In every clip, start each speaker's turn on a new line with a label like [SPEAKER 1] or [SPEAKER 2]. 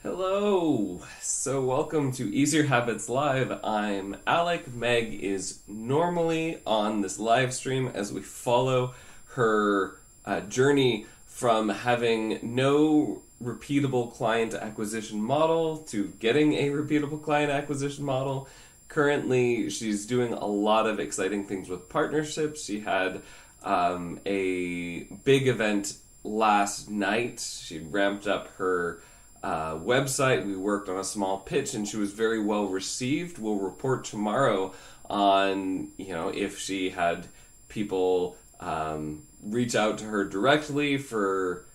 [SPEAKER 1] Hello! So welcome to Easier Habits Live. I'm Alec. Meg is normally on this live stream as we follow her journey from having no repeatable client acquisition model to getting a repeatable client acquisition model. Currently, she's doing a lot of exciting things with partnerships. She had a big event last night. She ramped up her website. We worked on a small pitch and she was very well received. We'll report tomorrow on, if she had people reach out to her directly for,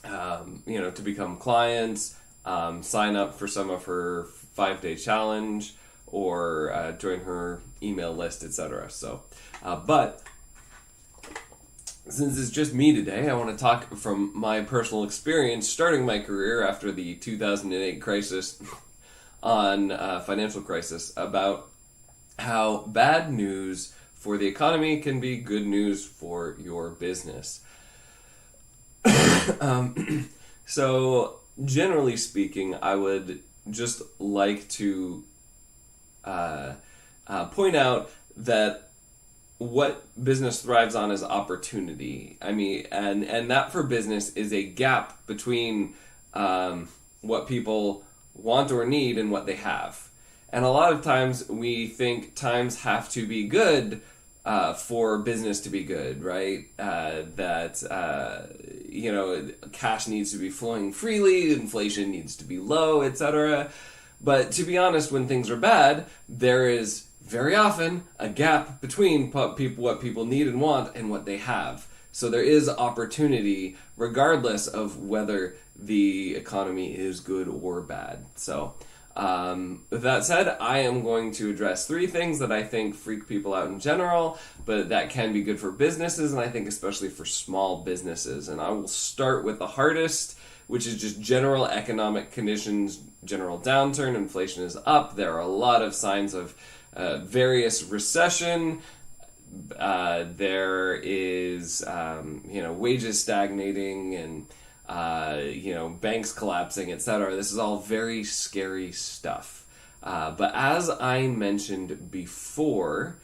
[SPEAKER 1] to become clients, sign up for some of her 5-day challenge or join her email list, etc. So, but since it's just me today, I want to talk from my personal experience starting my career after the 2008 crisis financial crisis about how bad news for the economy can be good news for your business. So, generally speaking, I would just like to point out that what business thrives on is opportunity. I mean, and that for business is a gap between what people want or need and what they have. And a lot of times we think times have to be good for business to be good, right? Cash needs to be flowing freely, inflation needs to be low, etc. But to be honest, when things are bad, there is very often a gap between what people need and want and what they have. So there is opportunity regardless of whether the economy is good or bad. So with that said, I am going to address 3 things that I think freak people out in general, but that can be good for businesses, and I think especially for small businesses. And I will start with the hardest, which is just general economic conditions, general downturn, inflation is up. There are a lot of signs of various recession. There is, wages stagnating and, banks collapsing, etc. This is all very scary stuff. But as I mentioned before,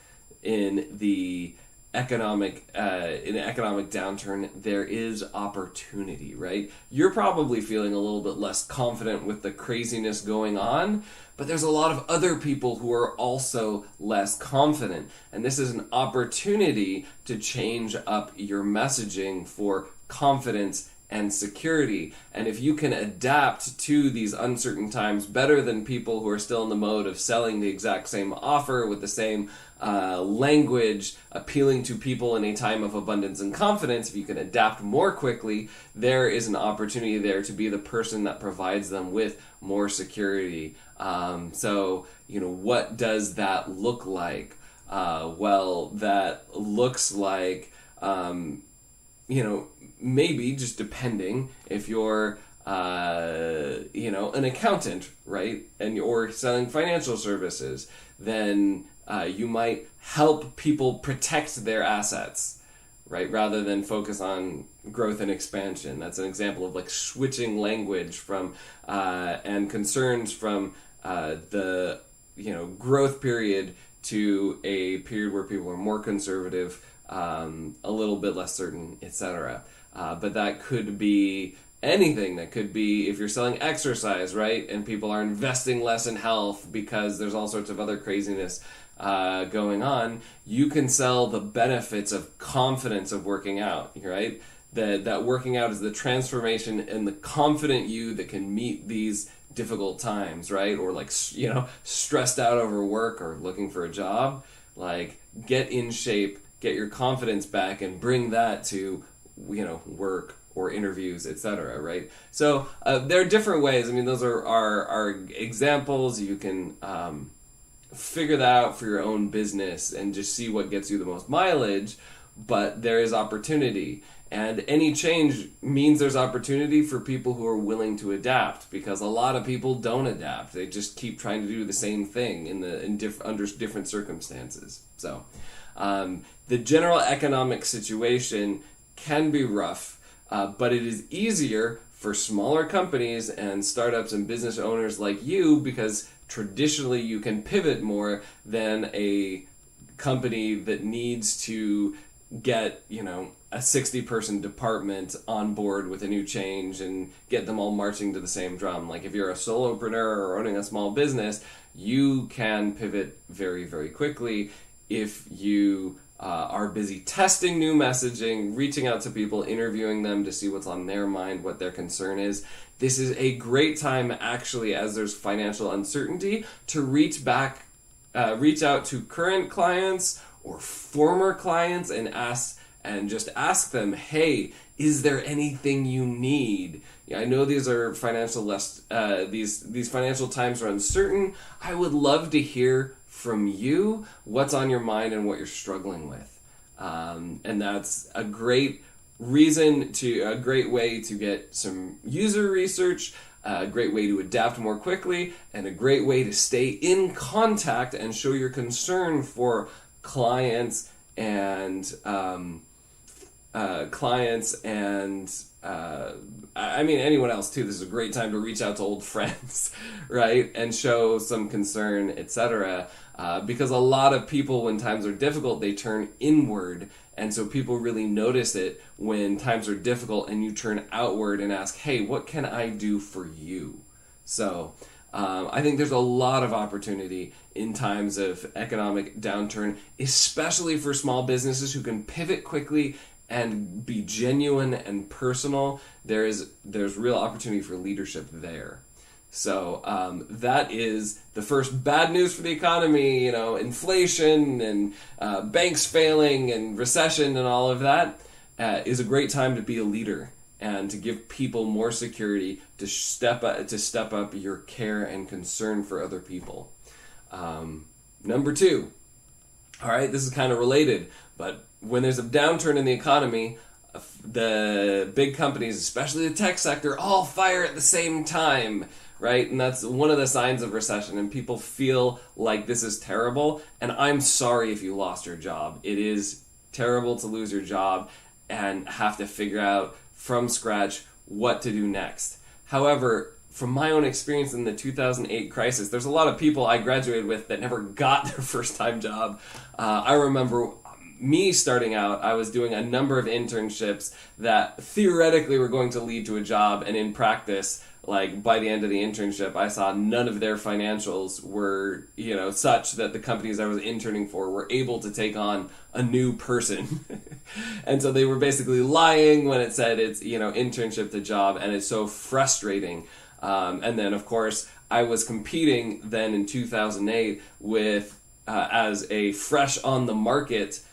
[SPEAKER 1] in the economic downturn, there is opportunity, right? You're probably feeling a little bit less confident with the craziness going on, but there's a lot of other people who are also less confident. And this is an opportunity to change up your messaging for confidence and security. And if you can adapt to these uncertain times better than people who are still in the mode of selling the exact same offer with the same language, appealing to people in a time of abundance and confidence, if you can adapt more quickly, there is an opportunity there to be the person that provides them with more security. What does that look like? Well, that looks like, maybe just depending if you're, an accountant, right? And you're selling financial services, then you might help people protect their assets, right? Rather than focus on growth and expansion. That's an example of like switching language from, and concerns from the, growth period to a period where people are more conservative, a little bit less certain, etc. But that could be anything. That could be if you're selling exercise, right? And people are investing less in health because there's all sorts of other craziness going on. You can sell the benefits of confidence of working out, right? That working out is the transformation and the confident you that can meet these difficult times, right? Or stressed out over work or looking for a job. Like, get in shape, get your confidence back, and bring that to work or interviews, etc. Right? So there are different ways. I mean, those are examples. You can figure that out for your own business and just see what gets you the most mileage. But there is opportunity, and any change means there's opportunity for people who are willing to adapt, because a lot of people don't adapt. They just keep trying to do the same thing under different circumstances. So the general economic situation can be rough, but it is easier for smaller companies and startups and business owners like you, because traditionally you can pivot more than a company that needs to get, a 60-person department on board with a new change and get them all marching to the same drum. Like if you're a solopreneur or owning a small business, you can pivot very, very quickly if you are busy testing new messaging, reaching out to people, interviewing them to see what's on their mind, what their concern is. This is a great time, actually, as there's financial uncertainty, to reach out to current clients or former clients and just ask them, hey, is there anything you need? Yeah, I know these are these financial times are uncertain. I would love to hear from you what's on your mind and what you're struggling with. And that's a great way to get some user research, a great way to adapt more quickly, and a great way to stay in contact and show your concern for clients and anyone else too. This is a great time to reach out to old friends, right? And show some concern, etc. Because a lot of people, when times are difficult, they turn inward. And so people really notice it when times are difficult and you turn outward and ask, hey, what can I do for you? So I think there's a lot of opportunity in times of economic downturn, especially for small businesses who can pivot quickly and be genuine and personal. There's real opportunity for leadership there. So that is the first bad news for the economy, inflation and banks failing and recession and all of that is a great time to be a leader and to give people more security to step up your care and concern for other people. Number 2, all right, this is kind of related, but when there's a downturn in the economy, the big companies, especially the tech sector, all fire at the same time, right? And that's one of the signs of recession, and people feel like this is terrible, and I'm sorry if you lost your job. It is terrible to lose your job and have to figure out from scratch what to do next. However, from my own experience in the 2008 crisis, there's a lot of people I graduated with that never got their first-time job. I remember me starting out, I was doing a number of internships that theoretically were going to lead to a job, and in practice, like by the end of the internship, I saw none of their financials were, such that the companies I was interning for were able to take on a new person. And so they were basically lying when it said it's, internship to job, and it's so frustrating. And then, of course, I was competing then in 2008 with, as a fresh on the market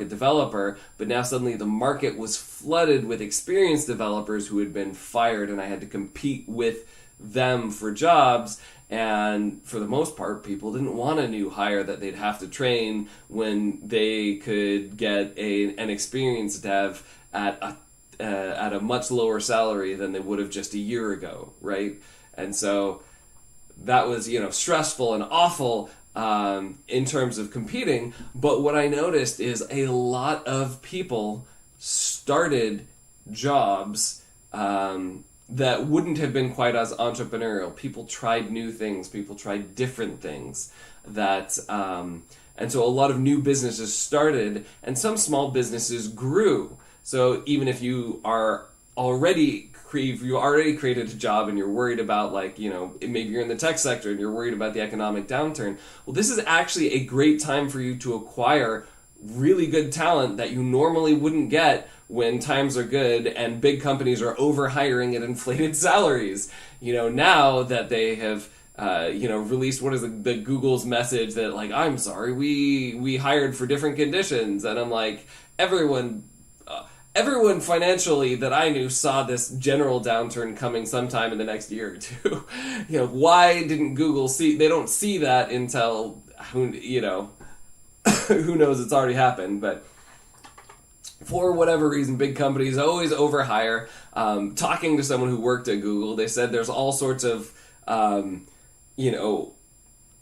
[SPEAKER 1] developer, but now suddenly the market was flooded with experienced developers who had been fired, and I had to compete with them for jobs. And for the most part, people didn't want a new hire that they'd have to train when they could get an experienced dev at a much lower salary than they would have just a year ago, right? And so that was, stressful and awful in terms of competing. But what I noticed is a lot of people started jobs that wouldn't have been quite as entrepreneurial. People tried new things. People tried different things. And so a lot of new businesses started, and some small businesses grew. So even if you are already created a job and you're worried about, maybe you're in the tech sector and you're worried about the economic downturn, well, this is actually a great time for you to acquire really good talent that you normally wouldn't get when times are good and big companies are overhiring at inflated salaries. Now that they have released, what is the Google's message that, I'm sorry, we hired for different conditions. And I'm like, everyone financially that I knew saw this general downturn coming sometime in the next year or two. Why didn't Google see? They don't see that until, who knows, it's already happened. But for whatever reason, big companies always overhire. Talking to someone who worked at Google, they said there's all sorts of,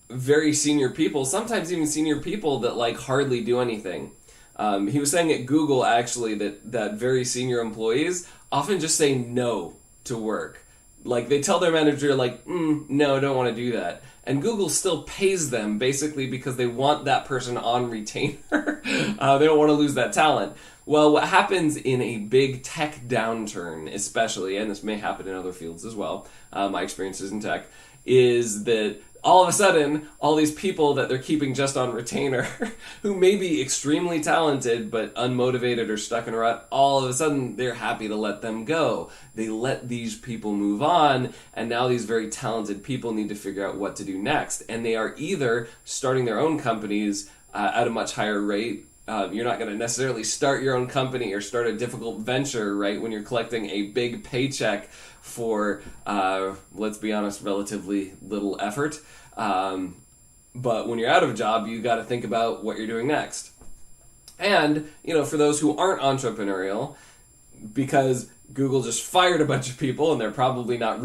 [SPEAKER 1] very senior people, sometimes even senior people that hardly do anything. He was saying at Google, actually, that very senior employees often just say no to work. Like, they tell their manager, like, no, I don't want to do that. And Google still pays them, basically, because they want that person on retainer. They don't want to lose that talent. Well, what happens in a big tech downturn, especially, and this may happen in other fields as well, my experiences in tech, is that all of a sudden, all these people that they're keeping just on retainer, who may be extremely talented but unmotivated or stuck in a rut, all of a sudden they're happy to let them go. They let these people move on, and now these very talented people need to figure out what to do next. And they are either starting their own companies at a much higher rate. You're not going to necessarily start your own company or start a difficult venture, right, when you're collecting a big paycheck for, let's be honest, relatively little effort. But when you're out of a job, you got to think about what you're doing next. And, for those who aren't entrepreneurial, because Google just fired a bunch of people and they're probably not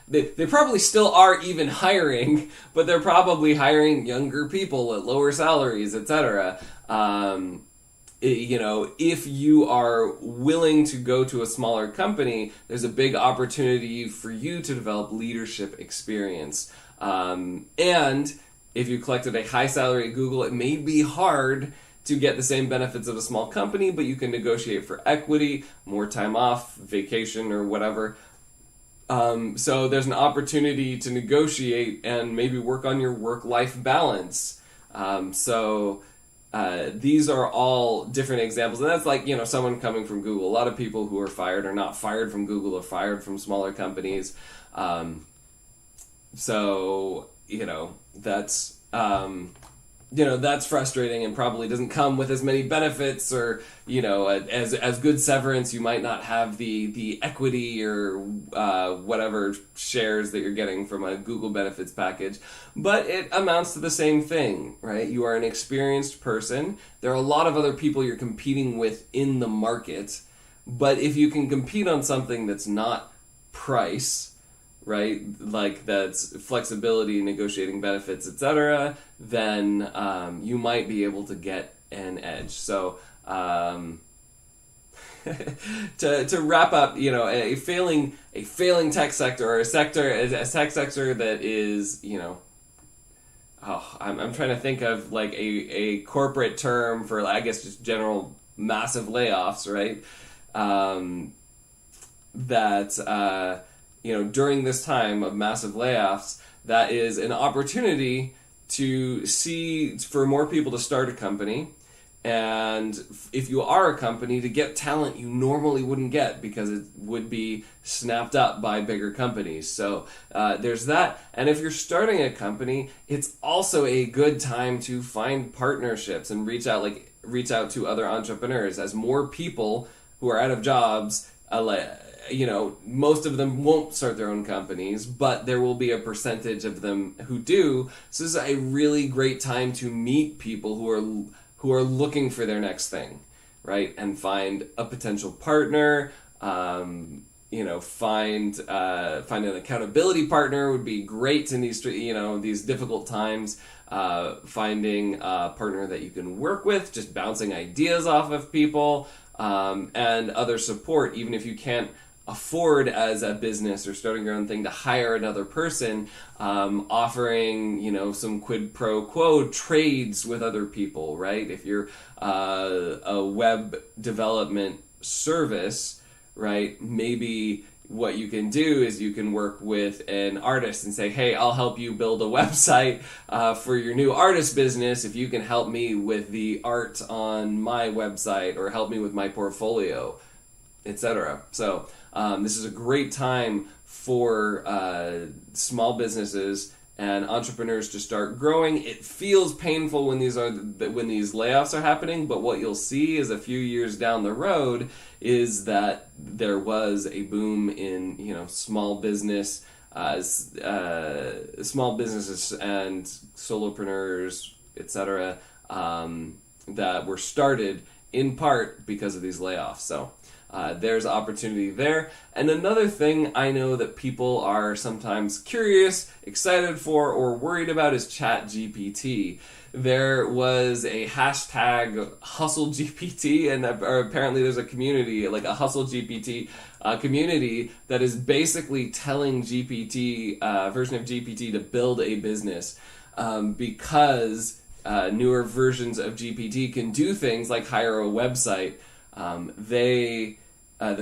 [SPEAKER 1] they probably still are even hiring, but they're probably hiring younger people at lower salaries, etc. If you are willing to go to a smaller company, there's a big opportunity for you to develop leadership experience. And if you collected a high salary at Google, it may be hard to get the same benefits of a small company, but you can negotiate for equity, more time off, vacation, or whatever. So there's an opportunity to negotiate and maybe work on your work-life balance. These are all different examples, and that's like, someone coming from Google. A lot of people who are fired are not fired from Google or fired from smaller companies. That's frustrating and probably doesn't come with as many benefits or, as good severance. You might not have the equity or whatever shares that you're getting from a Google benefits package, but it amounts to the same thing, right? You are an experienced person. There are a lot of other people you're competing with in the market, but if you can compete on something that's not price, right, like that's flexibility, negotiating benefits, etc., then you might be able to get an edge. So to wrap up, a failing tech sector, or a tech sector that is, I'm trying to think of like a corporate term for, I guess, just general massive layoffs, right? During this time of massive layoffs, that is an opportunity to see for more people to start a company, and if you are a company, to get talent you normally wouldn't get because it would be snapped up by bigger companies. So there's that. And if you're starting a company, it's also a good time to find partnerships and reach out to other entrepreneurs. As more people who are out of jobs, most of them won't start their own companies, but there will be a percentage of them who do. So this is a really great time to meet people who are looking for their next thing, right? And find a potential partner. Find an accountability partner would be great in these difficult times. Finding a partner that you can work with, just bouncing ideas off of people, and other support, even if you can't afford as a business or starting your own thing to hire another person, offering, some quid pro quo trades with other people, right? If you're a web development service, right, maybe what you can do is you can work with an artist and say, hey, I'll help you build a website for your new artist business if you can help me with the art on my website or help me with my portfolio, etc. So this is a great time for small businesses and entrepreneurs to start growing. It feels painful when these layoffs are happening, but what you'll see is a few years down the road is that there was a boom in small businesses and solopreneurs, etc., that were started in part because of these layoffs. So there's opportunity there. And another thing I know that people are sometimes curious, excited for, or worried about is ChatGPT. there was a hashtag Hustle GPT, and apparently there's a community, like a Hustle GPT community, that is basically telling GPT, version of GPT, to build a business, because newer versions of GPT can do things like hire a website. The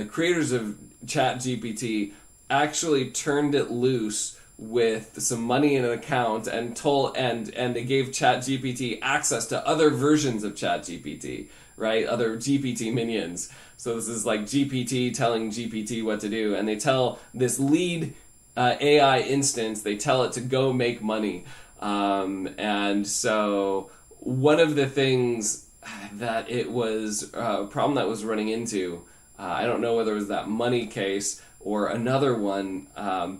[SPEAKER 1] creators of ChatGPT actually turned it loose with some money in an account and they gave ChatGPT access to other versions of ChatGPT, right? Other GPT minions. So this is like GPT telling GPT what to do, and they tell this lead AI instance, they tell it to go make money. And so one of the things that it was a problem that was running into, I don't know whether it was that money case or another one,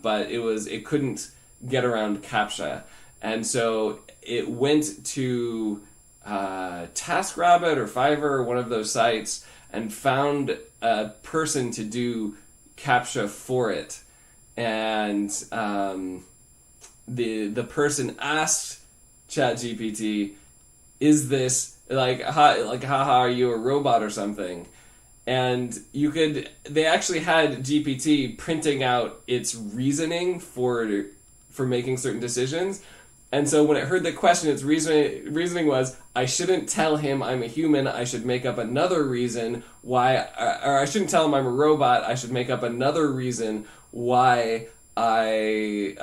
[SPEAKER 1] but it couldn't get around CAPTCHA. And so it went to TaskRabbit or Fiverr or one of those sites and found a person to do CAPTCHA for it. And the person asked ChatGPT, "Is this haha, are you a robot or something?" And they actually had GPT printing out its reasoning for making certain decisions. And so when it heard the question, its reasoning was, I shouldn't tell him I'm a human, I should make up another reason why, or I shouldn't tell him I'm a robot, I should make up another reason why I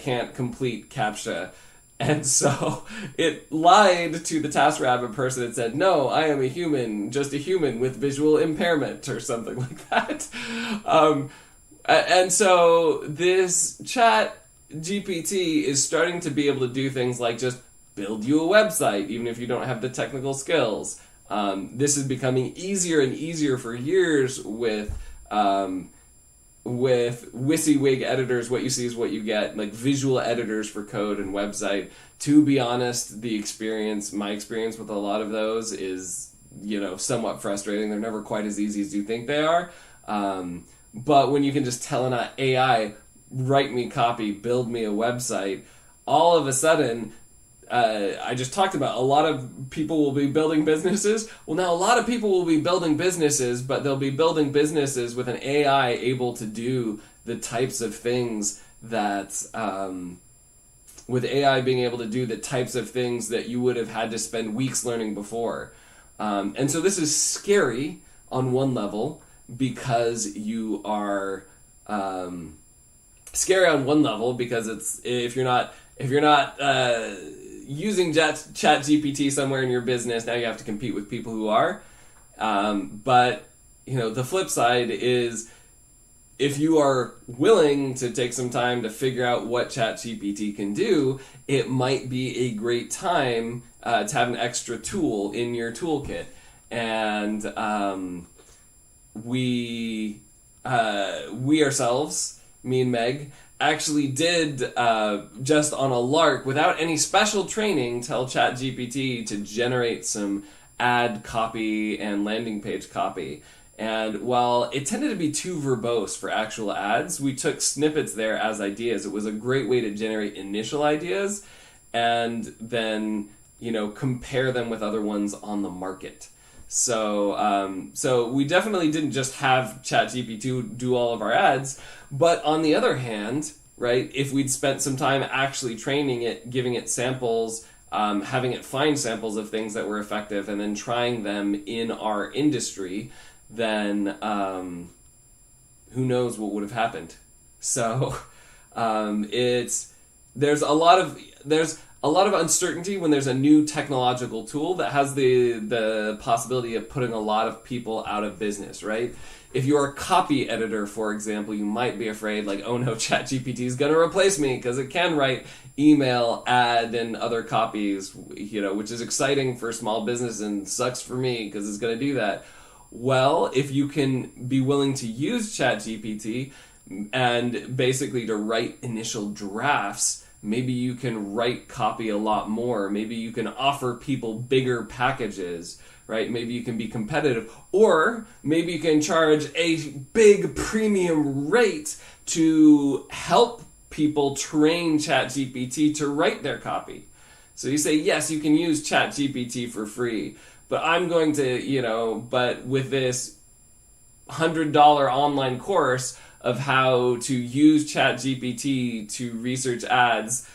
[SPEAKER 1] can't complete CAPTCHA. And so it lied to the TaskRabbit person and said, no, I am a human, just a human with visual impairment or something like that. And so this chat GPT is starting to be able to do things like just build you a website, even if you don't have the technical skills. This is becoming easier and easier for years with WYSIWYG editors. What you see is what you get, like visual editors for code and website. To be honest, my experience with a lot of those is, somewhat frustrating. They're never quite as easy as you think they are. But when you can just tell an AI, write me copy, build me a website, all of a sudden, I just talked about a lot of people will be building businesses. Well, now a lot of people will be building businesses, but they'll be building businesses with an AI able to do the types of things that, with AI being able to do the types of things that you would have had to spend weeks learning before. And so this is scary on one level because you are, scary on one level because if you're not using ChatGPT somewhere in your business, now you have to compete with people who are. But the flip side is, if you are willing to take some time to figure out what ChatGPT can do, it might be a great time to have an extra tool in your toolkit. And we ourselves, me and Meg, actually did, just on a lark, without any special training, tell ChatGPT to generate some ad copy and landing page copy. And while it tended to be too verbose for actual ads, we took snippets there as ideas. It was a great way to generate initial ideas and then, compare them with other ones on the market. So we definitely didn't just have ChatGPT do all of our ads, but on the other hand, right, if we'd spent some time actually training it, giving it samples, having it find samples of things that were effective and then trying them in our industry, then who knows what would have happened. So there's a lot of uncertainty when there's a new technological tool that has the possibility of putting a lot of people out of business, right? If you're a copy editor, for example, you might be afraid, like, oh no, ChatGPT is going to replace me because it can write email, ad, and other copies, which is exciting for small business and sucks for me because it's going to do that. Well, if you can be willing to use ChatGPT and basically to write initial drafts, maybe you can write copy a lot more. Maybe you can offer people bigger packages, right? Maybe you can be competitive, or maybe you can charge a big premium rate to help people train ChatGPT to write their copy. So you say, yes, you can use ChatGPT for free, but I'm going to, but with this $100 online course of how to use ChatGPT to research ads,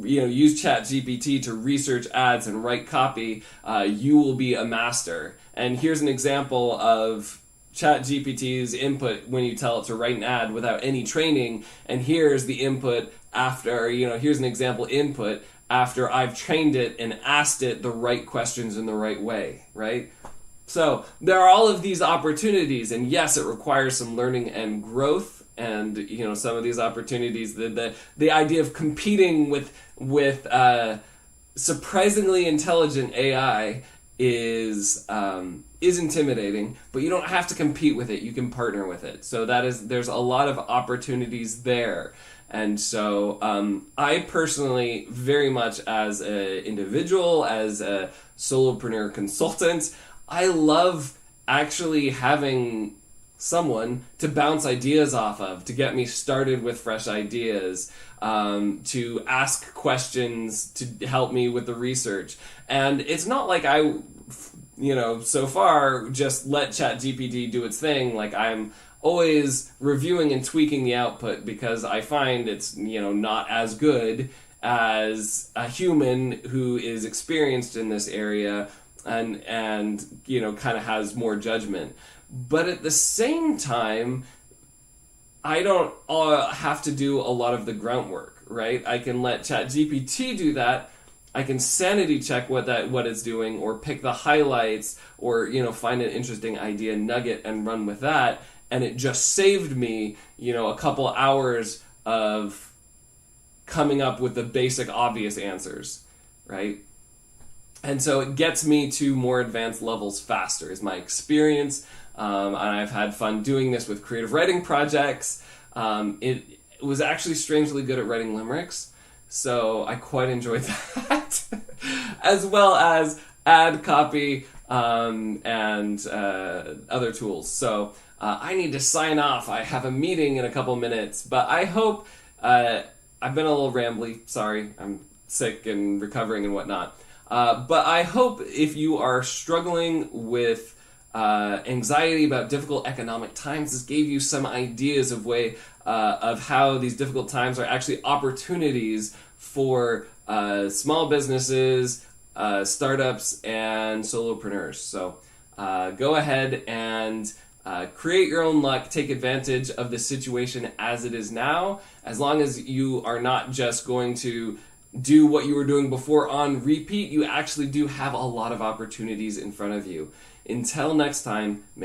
[SPEAKER 1] use ChatGPT to research ads and write copy, you will be a master. And here's an example of ChatGPT's input when you tell it to write an ad without any training, and here's the input after, here's an example input after I've trained it and asked it the right questions in the right way, right? So there are all of these opportunities, and yes, it requires some learning and growth. And some of these opportunities, the idea of competing with surprisingly intelligent AI is intimidating, but you don't have to compete with it. You can partner with it. So there's a lot of opportunities there. And so I personally, very much as an individual, as a solopreneur consultant, I love actually having someone to bounce ideas off of, to get me started with fresh ideas, to ask questions to help me with the research. And it's not like I, so far just let ChatGPT do its thing. Like, I'm always reviewing and tweaking the output because I find it's, not as good as a human who is experienced in this area and kind of has more judgment. But at the same time, I don't have to do a lot of the grunt work, right? I can let ChatGPT do that. I can sanity check what it's doing, or pick the highlights, or find an interesting idea nugget and run with that. And it just saved me, a couple hours of coming up with the basic obvious answers, right? And so it gets me to more advanced levels faster, is my experience. And I've had fun doing this with creative writing projects. It was actually strangely good at writing limericks, so I quite enjoyed that, as well as ad copy and other tools. So I need to sign off. I have a meeting in a couple minutes, but I hope I've been a little rambly. Sorry, I'm sick and recovering and whatnot. But I hope if you are struggling with anxiety about difficult economic times, this gave you some ideas of how these difficult times are actually opportunities for small businesses, startups, and solopreneurs. So go ahead and create your own luck. Take advantage of the situation as it is now, as long as you are not just going to do what you were doing before on repeat. You actually do have a lot of opportunities in front of you. Until next time, make